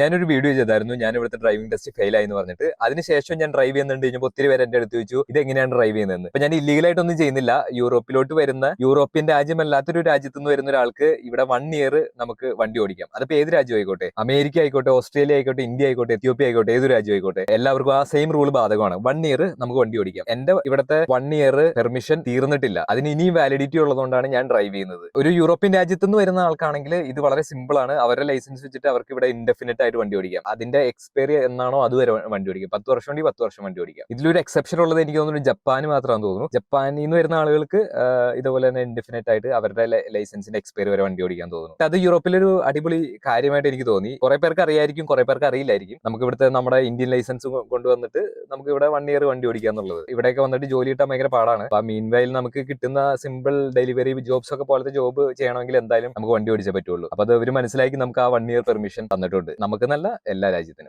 ഞാനൊരു വീഡിയോ ചെയ്തായിരുന്നു. ഞാൻ ഇവിടുത്തെ ഡ്രൈവിംഗ് ടെസ്റ്റ് ഫെയിൽ ആയി എന്ന് പറഞ്ഞിട്ട്. അതിനുശേഷം ഞാൻ ഡ്രൈവ് ചെയ്യുന്നുണ്ട് കഴിഞ്ഞപ്പോൾ ഒത്തിരി പേര് എന്റെ അടുത്ത് ചോദിച്ചു ഇത് എങ്ങനെയാണ് ഡ്രൈവ് ചെയ്യുന്നതെന്ന്. അപ്പൊ ഞാൻ ഇല്ലീഗലായിട്ടൊന്നും ചെയ്യുന്നില്ല. യൂറോപ്പിലോട്ട് വരുന്ന യൂറോപ്യൻ രാജ്യമല്ലാത്തൊരു രാജ്യത്ത് നിന്ന് വരുന്ന ഒരാൾക്ക് ഇവിടെ 1 ഇയർ നമുക്ക് വണ്ടി ഓടിക്കാം. അതിപ്പോ ഏത് രാജ്യം ആയിക്കോട്ടെ, അമേരിക്ക ആയിക്കോട്ടെ, ഓസ്ട്രേലിയ ആയിക്കോട്ടെ, ഇന്ത്യ ആയിക്കോട്ടെ, എത്യോപ്യ ആയിക്കോട്ടെ, ഏത് രാജ്യം ആയിക്കോട്ടെ, എല്ലാവർക്കും ആ സെയിം റൂൾ ബാധകമാണ്. 1 ഇയർ നമുക്ക് വണ്ടി ഓടിക്കാം. എന്റെ ഇവിടുത്തെ 1 ഇയർ പെർമിഷൻ തീർന്നിട്ടില്ല. അതിന് ഇനിയും വാലിഡിറ്റി ഉള്ളതുകൊണ്ടാണ് ഞാൻ ഡ്രൈവ് ചെയ്യുന്നത്. ഒരു യൂറോപ്യൻ രാജ്യത്ത് നിന്ന് വരുന്ന ആൾക്കാണെങ്കിൽ ഇത് വളരെ സിമ്പിൾ ആണ്. അവരുടെ ലൈസൻസ് വെച്ചിട്ട് അവർക്ക് ഇവിടെ ഇൻഡെഫിനിറ്റ് ആയിട്ട് വണ്ടി ഓടിക്കാം. അതിന്റെ എക്സ്പയറി എന്നാണോ അതുവരെ വണ്ടി ഓടിക്കാം. 10 വർഷം ഉണ്ടെങ്കിൽ 10 വർഷം വണ്ടി ഓടിക്കാം. ഇതിലൊരു എക്സെപ്ഷൻ ഉള്ളത് എനിക്ക് തോന്നുന്നു ജപ്പാന് മാത്രമാണെന്ന് തോന്നുന്നു. ജപ്പാനിൽ നിന്ന് വരുന്ന ആളുകൾക്ക് ഇതുപോലെ തന്നെ ഇൻഡെഫിനിറ്റ് ആയിട്ട് അവരുടെ ലൈസൻസിന്റെ എക്സ്പയറി വരെ വണ്ടി ഓടിക്കാൻ തോന്നുന്നു. അത് യൂറോപ്പിലൊരു അടിപൊളി കാര്യമായിട്ട് എനിക്ക് തോന്നി. കുറെ പേർക്ക് അറിയായിരിക്കും, കുറെ പേർക്ക് അറിയില്ലായിരിക്കും. നമുക്ക് ഇവിടുത്തെ നമ്മുടെ ഇന്ത്യൻ ലൈസൻസ് കൊണ്ടുവന്നിട്ട് നമുക്ക് ഇവിടെ 1 ഇയർ വണ്ടി ഓടിക്കുക എന്നുള്ളത്. ഇവിടെയൊക്കെ വന്നിട്ട് ജോലി കിട്ടാൻ ഭയങ്കര പാടാണ്. അപ്പൊ മീൻ വൈൽ നമുക്ക് കിട്ടുന്ന സിമ്പിൾ ഡെലിവറി ജോബ്സ് ഒക്കെ പോലത്തെ ജോബ് ചെയ്യണമെങ്കിൽ എന്തായാലും നമുക്ക് വണ്ടി ഓടിച്ചേ പറ്റുള്ളൂ. അപ്പൊ അത് അവർ മനസ്സിലാക്കി നമുക്ക് ആ 1 ഇയർ പെർമിഷൻ തന്നിട്ടുണ്ട്. നമുക്ക് നല്ല എല്ലാ രാജ്യത്തിനും.